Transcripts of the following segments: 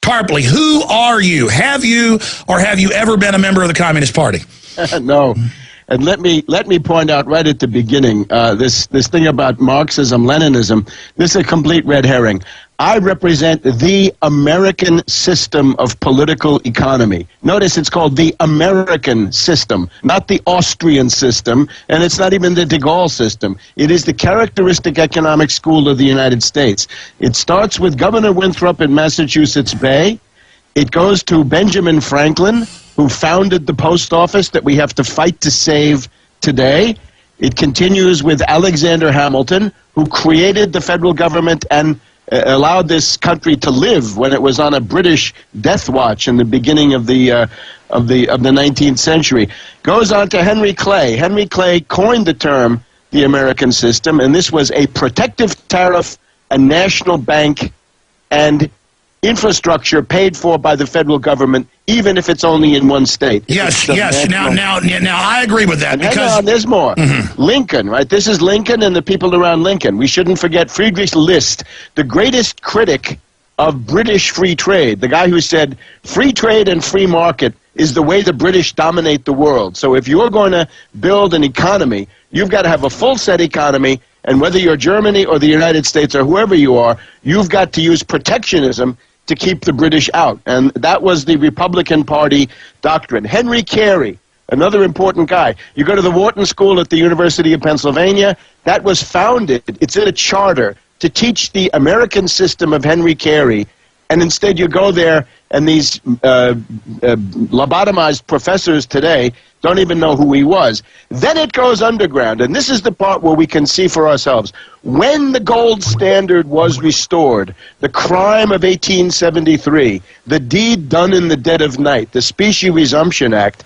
Tarpley, who are you? Have you or have you ever been a member of the Communist Party? No. And let me point out right at the beginning, this thing about Marxism, Leninism, this is a complete red herring. I represent the American system of political economy. Notice it's called the American system, not the Austrian system, and it's not even the de Gaulle system. It is the characteristic economic school of the United States. It starts with Governor Winthrop in Massachusetts Bay. It goes to Benjamin Franklin, who founded the post office that we have to fight to save today. It continues with Alexander Hamilton, who created the federal government and allowed this country to live when it was on a British death watch in the beginning of the 19th century. Goes on to Henry Clay. Henry Clay coined the term the American system, and this was a protective tariff, a national bank, and infrastructure paid for by the federal government, even if it's only in one state. Yes. Now, I agree with that. Because hang on, there's more. Lincoln, right? This is Lincoln and the people around Lincoln. We shouldn't forget Friedrich List, the greatest critic of British free trade, the guy who said free trade and free market is the way the British dominate the world. So if you're going to build an economy, you've got to have a full-set economy, and whether you're Germany or the United States or whoever you are, you've got to use protectionism to keep the British out. And that was the Republican Party doctrine. Henry Carey, another important guy. You go to the Wharton School at the University of Pennsylvania, that was founded, it's in a charter, to teach the American system of Henry Carey. And instead you go there and these lobotomized professors today don't even know who he was. Then it goes underground, and this is the part where we can see for ourselves. When the gold standard was restored, the crime of 1873, the deed done in the dead of night, the Specie Resumption Act,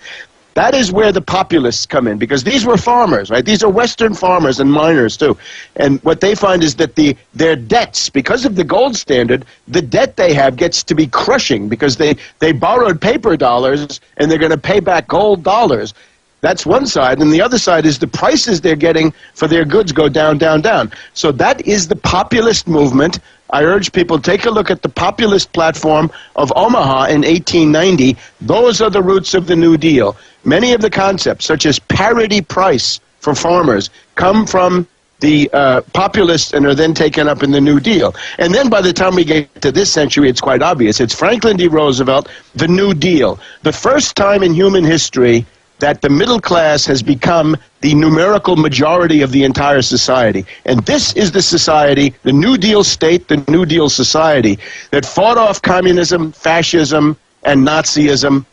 that is where the populists come in, because these were farmers, right? These are Western farmers and miners, too. And what they find is that their debts, because of the gold standard, the debt they have gets to be crushing, because they borrowed paper dollars and they're going to pay back gold dollars. That's one side. And the other side is the prices they're getting for their goods go down, down, down. So that is the populist movement. I urge people, take a look at the populist platform of Omaha in 1890. Those are the roots of the New Deal. Many of the concepts, such as parity price for farmers, come from the populists and are then taken up in the New Deal. And then by the time we get to this century, it's quite obvious. It's Franklin D. Roosevelt, the New Deal. The first time in human history that the middle class has become the numerical majority of the entire society. And this is the society, the New Deal state, the New Deal society, that fought off communism, fascism, and Nazism,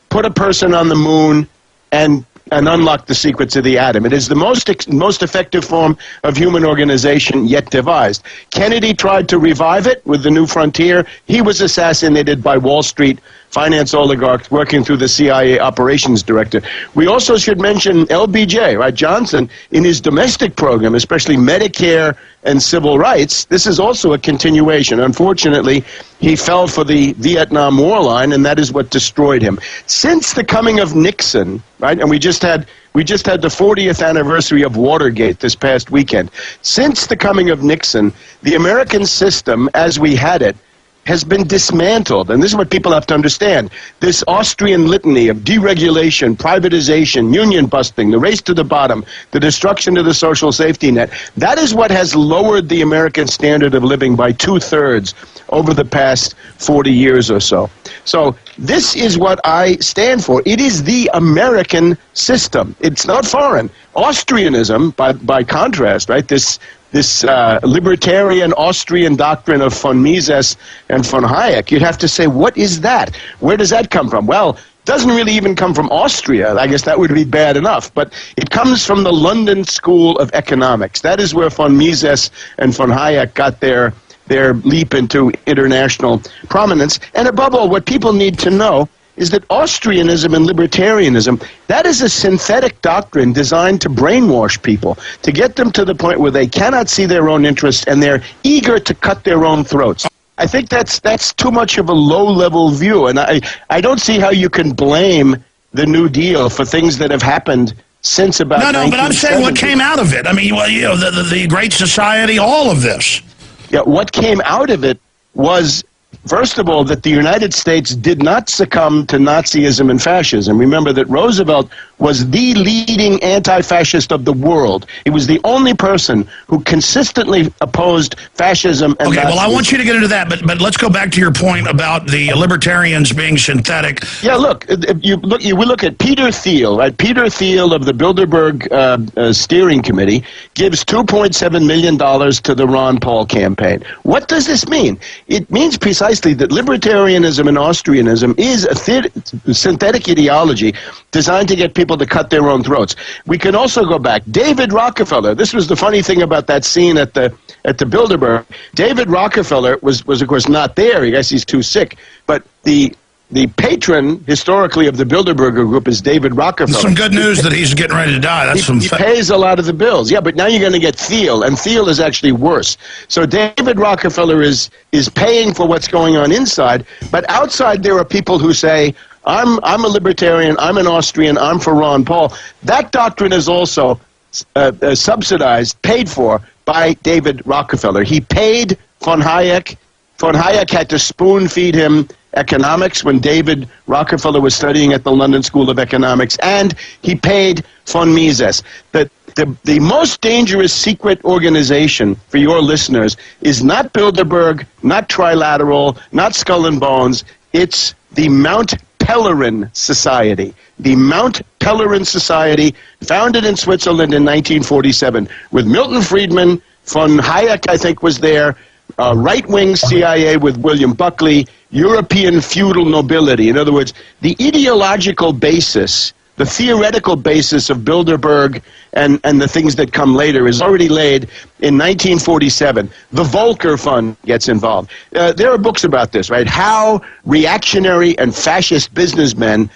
put a person on the moon, and unlocked the secrets of the atom. It is the most effective form of human organization yet devised. Kennedy tried to revive it with the New Frontier. He was assassinated by Wall Street finance oligarchs working through the CIA operations director. We also should mention LBJ, right? Johnson, in his domestic program, especially Medicare and civil rights, this is also a continuation. Unfortunately, he fell for the Vietnam War line, and that is what destroyed him. Since the coming of Nixon, right, and we just had the 40th anniversary of Watergate this past weekend. Since the coming of Nixon, the American system, as we had it, has been dismantled. And this is what people have to understand. This Austrian litany of deregulation, privatization, union busting, the race to the bottom, the destruction of the social safety net, that is what has lowered the American standard of living by 2/3 over the past 40 years or so. So this is what I stand for. It is the American system. It's not foreign. Austrianism, by contrast, right, this libertarian Austrian doctrine of von Mises and von Hayek, you'd have to say, what is that? Where does that come from? Well, it doesn't really even come from Austria. I guess that would be bad enough. But it comes from the London School of Economics. That is where von Mises and von Hayek got their leap into international prominence. And above all, what people need to know is that Austrianism and libertarianism, that is a synthetic doctrine designed to brainwash people, to get them to the point where they cannot see their own interests and they're eager to cut their own throats. I think that's too much of a low-level view, and I don't see how you can blame the New Deal for things that have happened since about 1970. No, but I'm saying what came out of it. I mean, well, you know, the Great Society, all of this. Yeah, what came out of it was First of all, that the United States did not succumb to Nazism and fascism. Remember that Roosevelt was the leading anti-fascist of the world. He was the only person who consistently opposed fascism and Okay, Nazism. well, I want you to get into that, but let's go back to your point about the libertarians being synthetic. Yeah, look, we look at Peter Thiel, right? Peter Thiel of the Bilderberg Steering Committee gives $2.7 million to the Ron Paul campaign. What does this mean? It means precisely that libertarianism and Austrianism is a synthetic ideology designed to get people to cut their own throats. We can also go back. David Rockefeller, this was the funny thing about that scene at the Bilderberg. David Rockefeller was of course not there. I guess he's too sick. But the patron, historically, of the Bilderberger Group is David Rockefeller. Some good news that he's getting ready to die. He pays a lot of the bills. Yeah, but now you're going to get Thiel, and Thiel is actually worse. So David Rockefeller is paying for what's going on inside, but outside there are people who say, I'm a libertarian, I'm an Austrian, I'm for Ron Paul. That doctrine is also subsidized, paid for by David Rockefeller. He paid von Hayek. Von Hayek had to spoon-feed him economics when David Rockefeller was studying at the London School of Economics, and he paid von Mises. The most dangerous secret organization for your listeners is not Bilderberg, not Trilateral, not Skull and Bones. It's the Mount Pelerin Society. The Mount Pelerin Society, founded in Switzerland in 1947, with Milton Friedman. Von Hayek, I think, was there. Right-wing CIA with William Buckley, European feudal nobility. In other words, the ideological basis, the theoretical basis of Bilderberg and the things that come later is already laid in 1947. The Volcker Fund gets involved. There are books about this, right? How reactionary and fascist businessmen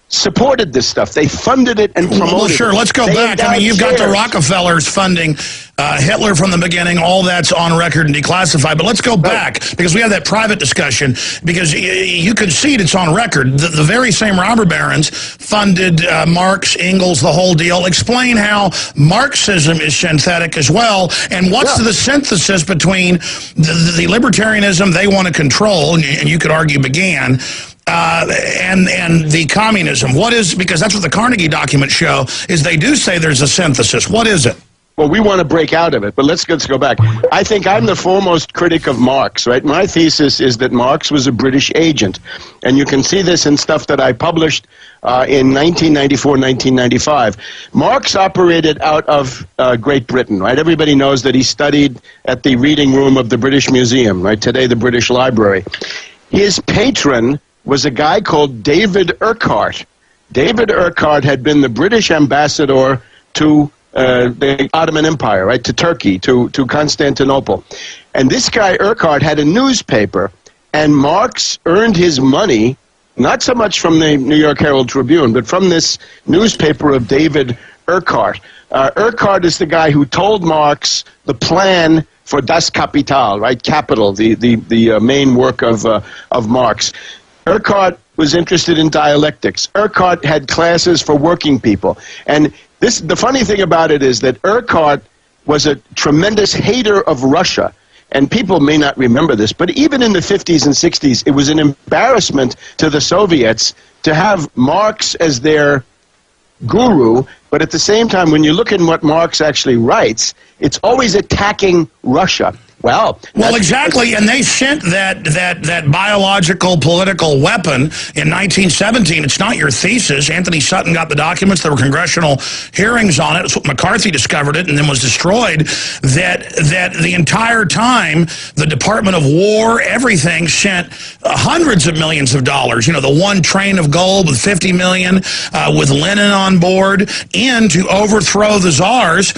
supported this stuff. They funded it and promoted it. Well, sure, let's go back. I mean, you've got the Rockefellers funding Hitler from the beginning. All that's on record and declassified. But let's go back, because we have that private discussion, because you concede it's on record. The very same robber barons funded Marx, Engels, the whole deal. Explain how Marxism is synthetic as well, and what's the synthesis between the libertarianism they want to control, and you could argue began, and the communism. What is, because that's what the Carnegie documents show, is they do say there's a synthesis. What is it? Well, we want to break out of it, but let's go back. I think I'm the foremost critic of Marx, right? My thesis is that Marx was a British agent, and you can see this in stuff that I published in 1994, 1995. Marx operated out of Great Britain, right? Everybody knows that he studied at the reading room of the British Museum, right? Today, the British Library. His patron was a guy called David Urquhart. David Urquhart had been the British ambassador to the Ottoman Empire, right, to Turkey, to Constantinople. And this guy Urquhart had a newspaper, and Marx earned his money, not so much from the New York Herald Tribune, but from this newspaper of David Urquhart. Urquhart is the guy who told Marx the plan for Das Kapital, right, Capital, the main work of Marx. Urquhart was interested in dialectics. Urquhart had classes for working people. And the funny thing about it is that Urquhart was a tremendous hater of Russia. And people may not remember this, but even in the 50s and 60s, it was an embarrassment to the Soviets to have Marx as their guru. But at the same time, when you look at what Marx actually writes, it's always attacking Russia. Well, exactly, and they sent that biological political weapon in 1917. It's not your thesis. Anthony Sutton got the documents. There were congressional hearings on it. It's what McCarthy discovered it and then was destroyed. That the entire time, the Department of War, everything sent hundreds of millions of dollars. You know, the one train of gold with 50 million, with Lenin on board, in to overthrow the czars.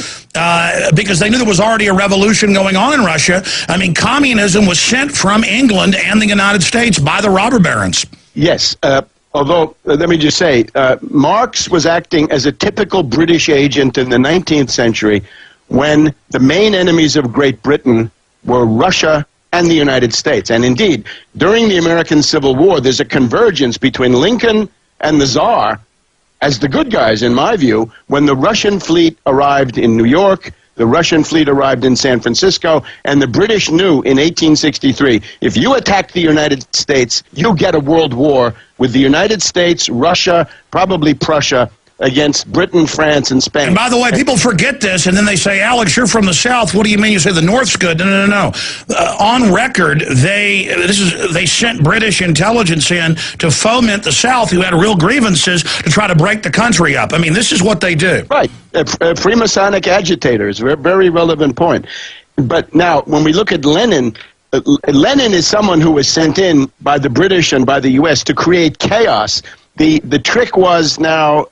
Because they knew there was already a revolution going on in Russia. I mean, communism was sent from England and the United States by the robber barons. Yes, although, let me just say, Marx was acting as a typical British agent in the 19th century when the main enemies of Great Britain were Russia and the United States. And indeed, during the American Civil War, there's a convergence between Lincoln and the Tsar as the good guys, in my view. When the Russian fleet arrived in New York, the Russian fleet arrived in San Francisco, and the British knew in 1863, if you attack the United States, you get a world war with the United States, Russia, probably Prussia, against Britain, France, and Spain. And by the way, people forget this, and then they say, Alex, you're from the South. What do you mean? You say the North's good. No. On record, they sent British intelligence in to foment the South, who had real grievances, to try to break the country up. I mean, this is what they do. Right. Freemasonic agitators, very relevant point. But now, when we look at Lenin, Lenin is someone who was sent in by the British and by the U.S. to create chaos. The trick was now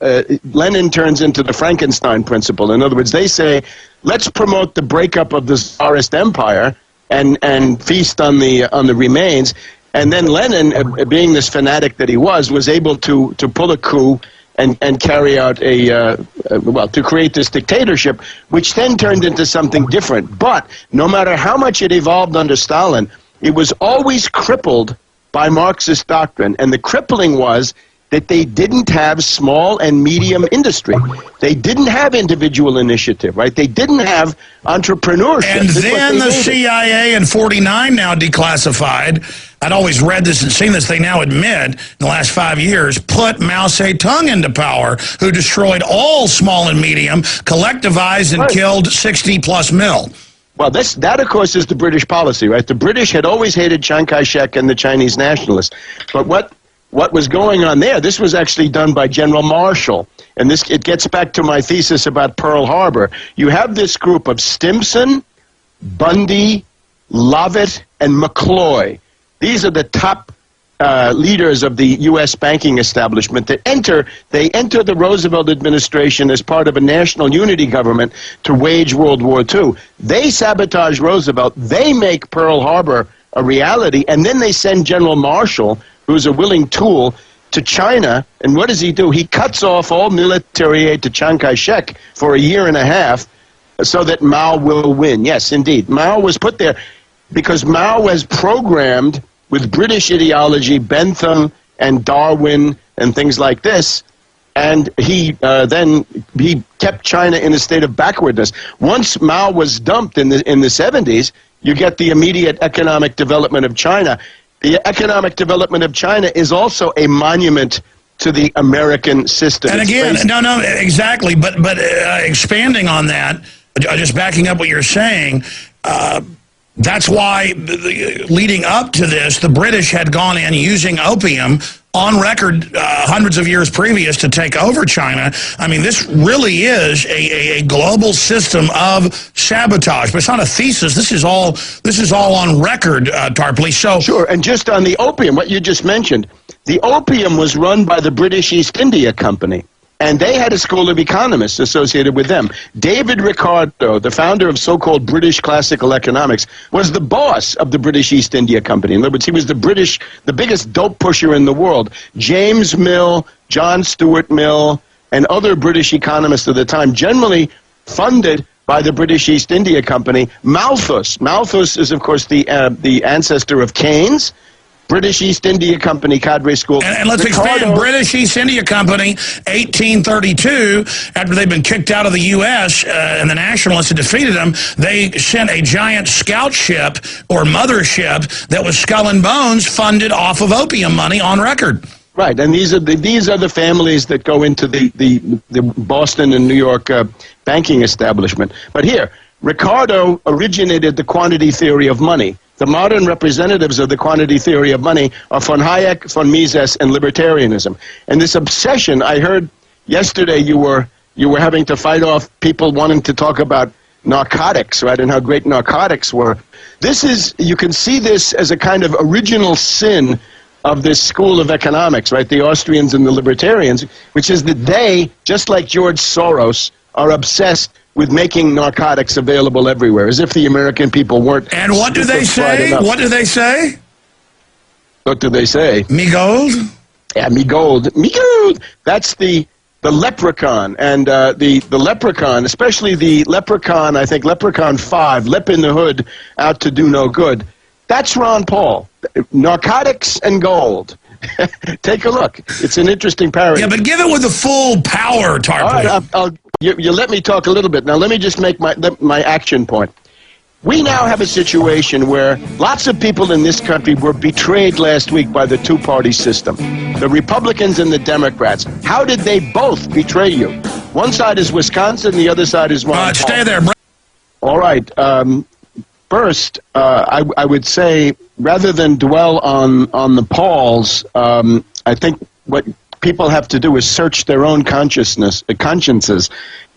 Lenin turns into the Frankenstein principle. In other words, they say, let's promote the breakup of the Tsarist Empire and feast on the remains. And then Lenin, being this fanatic that he was able to pull a coup and carry out to create this dictatorship, which then turned into something different. But no matter how much it evolved under Stalin, it was always crippled by Marxist doctrine. And the crippling was that they didn't have small and medium industry. They didn't have individual initiative, right? They didn't have entrepreneurship. And then the CIA in 49 now declassified. I'd always read this and seen this. They now admit in the last 5 years, put Mao Zedong into power, who destroyed all small and medium, collectivized and killed 60+ mil. Well, that, of course, is the British policy, right? The British had always hated Chiang Kai-shek and the Chinese nationalists. But what was going on there, this was actually done by General Marshall. And it gets back to my thesis about Pearl Harbor. You have this group of Stimson, Bundy, Lovett, and McCloy. These are the top leaders of the U.S. banking establishment that enter the Roosevelt administration as part of a national unity government to wage World War II. They sabotage Roosevelt. They make Pearl Harbor a reality, and then they send General Marshall, who's a willing tool, to China. And what does he do? He cuts off all military aid to Chiang Kai-shek for a year and a half so that Mao will win. Yes, indeed. Mao was put there because Mao was programmed with British ideology, Bentham and Darwin and things like this, and he kept China in a state of backwardness. Once Mao was dumped in the 70s, you get the immediate economic development of China. The economic development of China is also a monument to the American system. And again, no, exactly. But expanding on that, just backing up what you're saying, that's why leading up to this, the British had gone in using opium on record hundreds of years previous to take over China. I mean, this really is a global system of sabotage. But it's not a thesis. This is all on record, Tarpley. So sure, and just on the opium, what you just mentioned, the opium was run by the British East India Company. And they had a school of economists associated with them. David Ricardo, the founder of so-called British classical economics, was the boss of the British East India Company. In other words, he was the biggest dope pusher in the world. James Mill, John Stuart Mill, and other British economists of the time, generally funded by the British East India Company. Malthus is, of course, the ancestor of Keynes. British East India Company cadre school. And let's expand. British East India Company, 1832, after they'd been kicked out of the U.S. And the nationalists had defeated them, they sent a giant scout ship or mothership that was Skull and Bones funded off of opium money on record. Right, and these are the families that go into the Boston and New York banking establishment. But here, Ricardo originated the quantity theory of money. The modern representatives of the quantity theory of money are von Hayek, von Mises, and libertarianism. And this obsession, I heard yesterday you were having to fight off people wanting to talk about narcotics, right, and how great narcotics were. You can see this as a kind of original sin of this school of economics, right, the Austrians and the libertarians, which is that they, just like George Soros, are obsessed with making narcotics available everywhere, as if the American people weren't. And what do they say? What do they say? What do they say? Me gold? Yeah, me gold. Me gold. That's the leprechaun. And the leprechaun, especially the leprechaun, I think Leprechaun 5, Lep in the Hood, out to do no good. That's Ron Paul. Narcotics and gold. Take a look. It's an interesting parody. Yeah, but give it with the full power, Tarpley. All right, You let me talk a little bit. Now, let me just make my action point. We now have a situation where lots of people in this country were betrayed last week by the two-party system, the Republicans and the Democrats. How did they both betray you? One side is Wisconsin, the other side is Ron Paul. Stay there, Brett. All right. First, I would say, rather than dwell on the Pauls, I think what people have to do is search their own consciences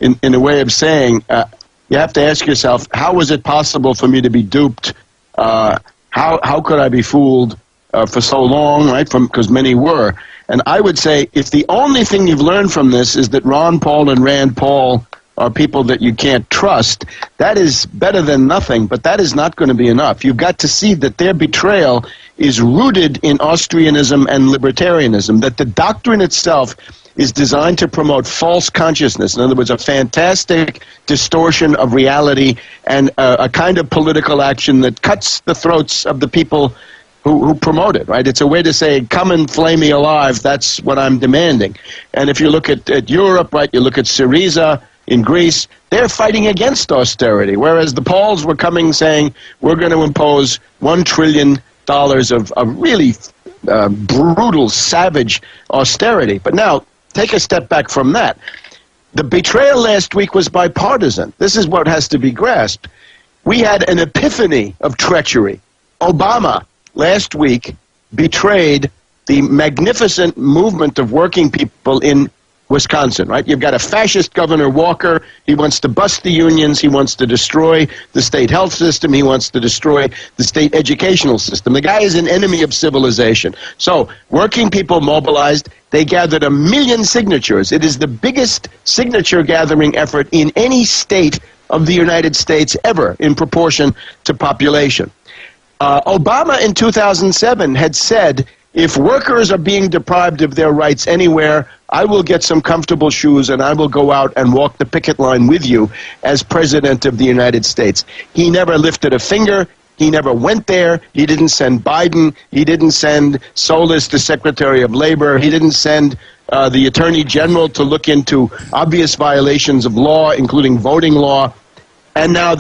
in a way of saying, you have to ask yourself, how was it possible for me to be duped? How could I be fooled for so long, right? Because many were. And I would say, if the only thing you've learned from this is that Ron Paul and Rand Paul are people that you can't trust, that is better than nothing, but that is not going to be enough. You've got to see that their betrayal is rooted in Austrianism and libertarianism, that the doctrine itself is designed to promote false consciousness. In other words, a fantastic distortion of reality and a kind of political action that cuts the throats of the people who promote it, right? It's a way to say, come and flay me alive, that's what I'm demanding. And if you look at Europe, right, you look at Syriza in Greece, they're fighting against austerity, whereas the Pauls were coming saying, we're going to impose $1 trillion of really brutal, savage austerity. But now, take a step back from that. The betrayal last week was bipartisan. This is what has to be grasped. We had an epiphany of treachery. Obama, last week, betrayed the magnificent movement of working people in Wisconsin, right? You've got a fascist Governor Walker. He wants to bust the unions. He wants to destroy the state health system. He wants to destroy the state educational system. The guy is an enemy of civilization. So working people mobilized. They gathered 1 million signatures. It is the biggest signature gathering effort in any state of the United States ever in proportion to population. Obama in 2007 had said, if workers are being deprived of their rights anywhere, I will get some comfortable shoes and I will go out and walk the picket line with you as President of the United States. He never lifted a finger. He never went there. He didn't send Biden. He didn't send Solis, the Secretary of Labor. He didn't send the Attorney General to look into obvious violations of law, including voting law. And now,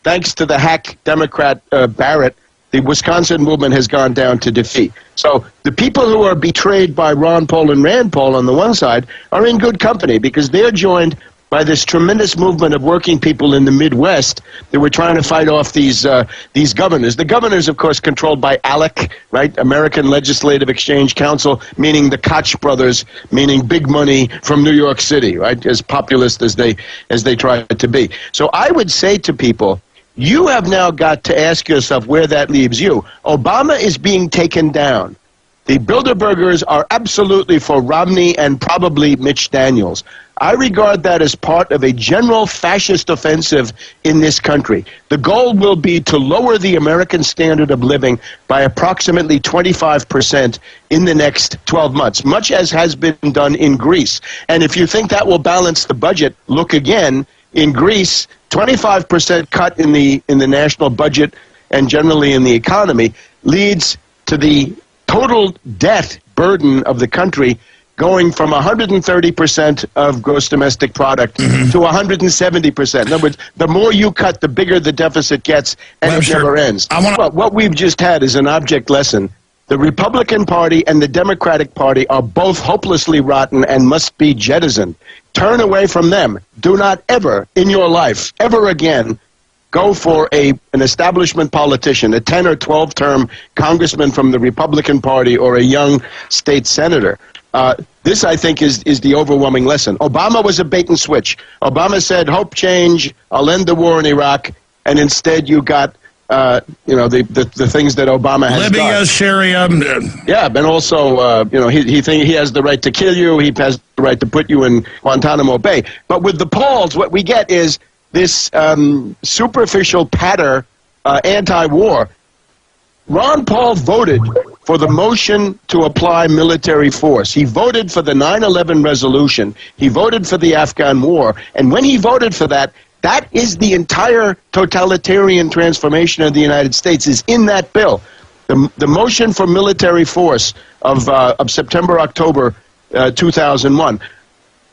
thanks to the hack Democrat Barrett, the Wisconsin movement has gone down to defeat. So the people who are betrayed by Ron Paul and Rand Paul on the one side are in good company because they're joined by this tremendous movement of working people in the Midwest that were trying to fight off these governors. The governors, of course, controlled by ALEC, right, American Legislative Exchange Council, meaning the Koch brothers, meaning big money from New York City, right, as populist as they try to be. So I would say to people, you have now got to ask yourself where that leaves you. Obama is being taken down. The Bilderbergers are absolutely for Romney and probably Mitch Daniels. I regard that as part of a general fascist offensive in this country. The goal will be to lower the American standard of living by approximately 25% in the next 12 months, much as has been done in Greece. And if you think that will balance the budget, look again. In Greece, 25% cut in the national budget and generally in the economy leads to the total debt burden of the country going from 130% of gross domestic product to 170%. In other words, the more you cut, the bigger the deficit gets, and it never ends. Well, what we've just had is an object lesson. The Republican Party and the Democratic Party are both hopelessly rotten and must be jettisoned. Turn away from them. Do not ever in your life, ever again, go for an establishment politician, a 10 or 12-term congressman from the Republican Party or a young state senator. This, I think, is the overwhelming lesson. Obama was a bait and switch. Obama said, hope change, I'll end the war in Iraq, and instead you got the things that Obama has Libya, done. Syria. Yeah, and also, he thinks he has the right to kill you. He has the right to put you in Guantanamo Bay. But with the Pauls, what we get is this superficial patter anti-war. Ron Paul voted for the motion to apply military force. He voted for the 9/11 resolution. He voted for the Afghan war. And when he voted for that, that is the entire totalitarian transformation of the United States is in that bill. The motion for military force of September, October 2001.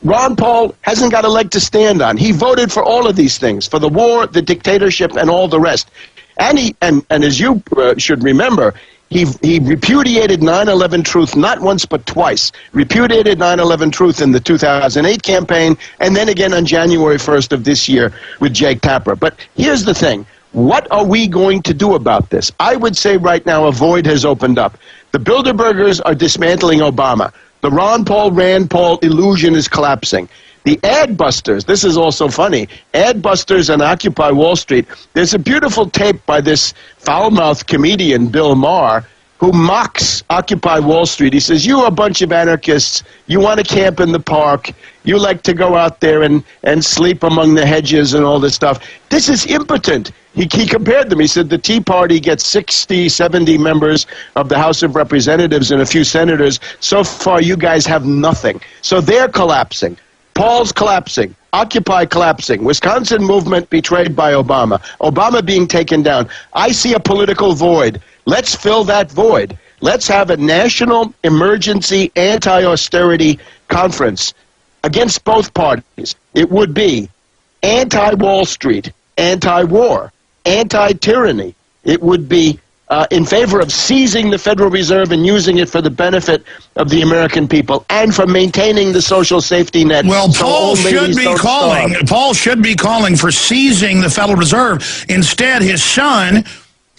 Ron Paul hasn't got a leg to stand on. He voted for all of these things, for the war, the dictatorship, and all the rest. And as you should remember, he repudiated 9/11 Truth not once but twice. Repudiated 9/11 Truth in the 2008 campaign, and then again on January 1st of this year with Jake Tapper. But here's the thing. What are we going to do about this? I would say right now a void has opened up. The Bilderbergers are dismantling Obama. The Ron Paul, Rand Paul illusion is collapsing. The ad busters, this is also funny, ad busters and Occupy Wall Street, there's a beautiful tape by this foul-mouthed comedian, Bill Maher, who mocks Occupy Wall Street. He says, you are a bunch of anarchists, you want to camp in the park, you like to go out there and sleep among the hedges and all this stuff. This is impotent. He compared them. He said the Tea Party gets 60, 70 members of the House of Representatives and a few senators. So far, you guys have nothing. So they're collapsing. Paul's collapsing. Occupy collapsing. Wisconsin movement betrayed by Obama. Obama being taken down. I see a political void. Let's fill that void. Let's have a national emergency anti-austerity conference against both parties. It would be anti-Wall Street, anti-war, anti-tyranny. It would be in favor of seizing the Federal Reserve and using it for the benefit of the American people and for maintaining the social safety net. Well, Paul should be calling for seizing the Federal Reserve. Instead, his son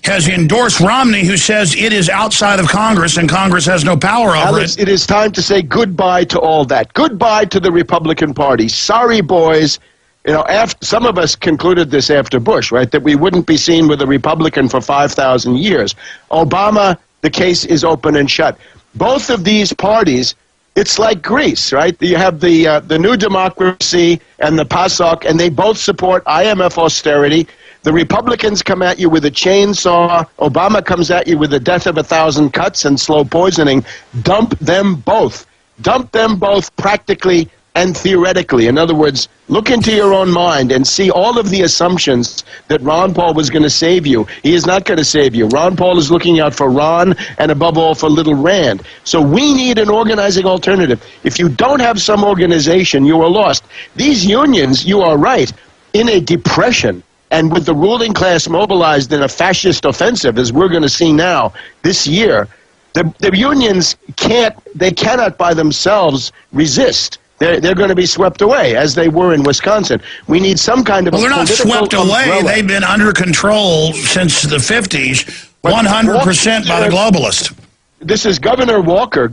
has endorsed Romney, who says it is outside of Congress and Congress has no power over Alex, it is time to say goodbye to all that. Goodbye to the Republican Party. Sorry, boys. You know, some of us concluded this after Bush, right, that we wouldn't be seen with a Republican for 5,000 years. Obama, the case is open and shut. Both of these parties, it's like Greece, right? You have the New Democracy and the PASOK, and they both support IMF austerity. The Republicans come at you with a chainsaw. Obama comes at you with the death of 1,000 cuts and slow poisoning. Dump them both. Dump them both practically and theoretically. In other words, look into your own mind and see all of the assumptions that Ron Paul was going to save you. He is not going to save you. Ron Paul is looking out for Ron and above all for little Rand. So we need an organizing alternative. If you don't have some organization, you are lost. These unions, you are right, in a depression. And with the ruling class mobilized in a fascist offensive, as we're going to see now this year, the unions cannot by themselves resist. They're going to be swept away, as they were in Wisconsin. We need some kind of Well, they're not swept away. Umbrella. They've been under control since the 50s, 100% by the globalists. This is Governor Walker,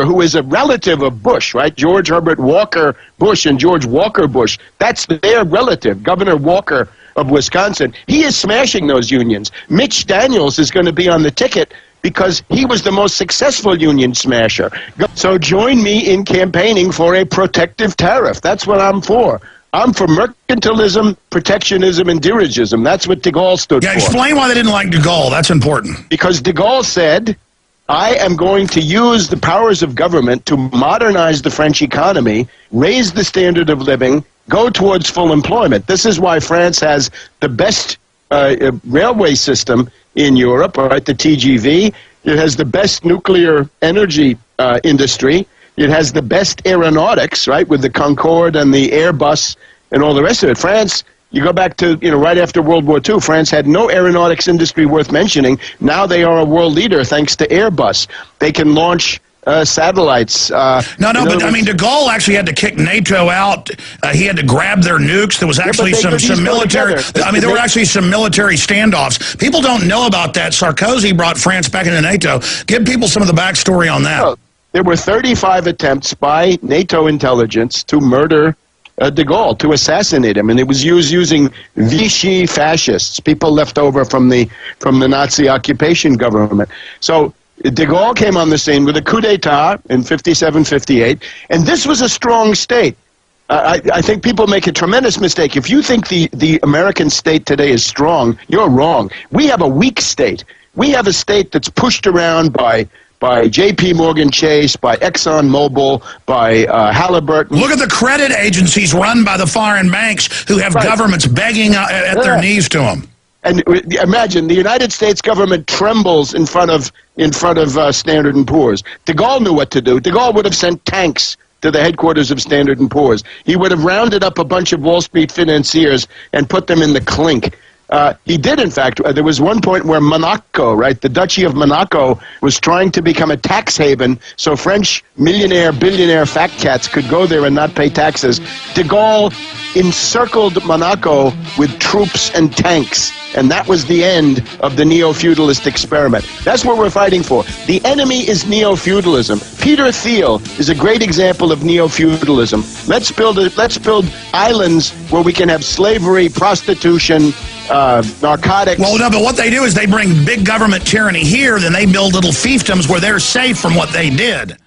who is a relative of Bush, right? George Herbert Walker Bush and George Walker Bush. That's their relative, Governor Walker of Wisconsin. He is smashing those unions. Mitch Daniels is going to be on the ticket because he was the most successful union smasher. So join me in campaigning for a protective tariff. That's what I'm for. I'm for mercantilism, protectionism, and dirigism. That's what de Gaulle stood for. Yeah, explain why they didn't like de Gaulle. That's important. Because de Gaulle said, I am going to use the powers of government to modernize the French economy, raise the standard of living, go towards full employment. This is why France has the best railway system in Europe, right, the TGV. It has the best nuclear energy industry. It has the best aeronautics, right, with the Concorde and the Airbus and all the rest of it. France, you go back to, right after World War II, France had no aeronautics industry worth mentioning. Now they are a world leader thanks to Airbus. They can launch satellites. But I mean, de Gaulle actually had to kick NATO out. He had to grab their nukes. There was actually some military. I mean, there were actually some military standoffs. People don't know about that. Sarkozy brought France back into NATO. Give people some of the backstory on that. There were 35 attempts by NATO intelligence to murder de Gaulle, to assassinate him, and it was using Vichy fascists, people left over from the Nazi occupation government. So de Gaulle came on the scene with a coup d'etat in 57, 58, and this was a strong state. I think people make a tremendous mistake. If you think the American state today is strong, you're wrong. We have a weak state. We have a state that's pushed around by J.P. Morgan Chase, by Exxon Mobil, by Halliburton. Look at the credit agencies run by the foreign banks who have governments begging at their knees to them. And imagine the United States government trembles in front of Standard & Poor's. De Gaulle knew what to do. De Gaulle would have sent tanks to the headquarters of Standard & Poor's. He would have rounded up a bunch of Wall Street financiers and put them in the clink. He did, in fact. There was one point where Monaco, right, the Duchy of Monaco, was trying to become a tax haven so French millionaire, billionaire fat cats could go there and not pay taxes. De Gaulle encircled Monaco with troops and tanks, and that was the end of the neo-feudalist experiment. That's what we're fighting for. The enemy is neo-feudalism. Peter Thiel is a great example of neo-feudalism. Let's build islands where we can have slavery, prostitution, narcotics. Well, no, but what they do is they bring big government tyranny here, then they build little fiefdoms where they're safe from what they did.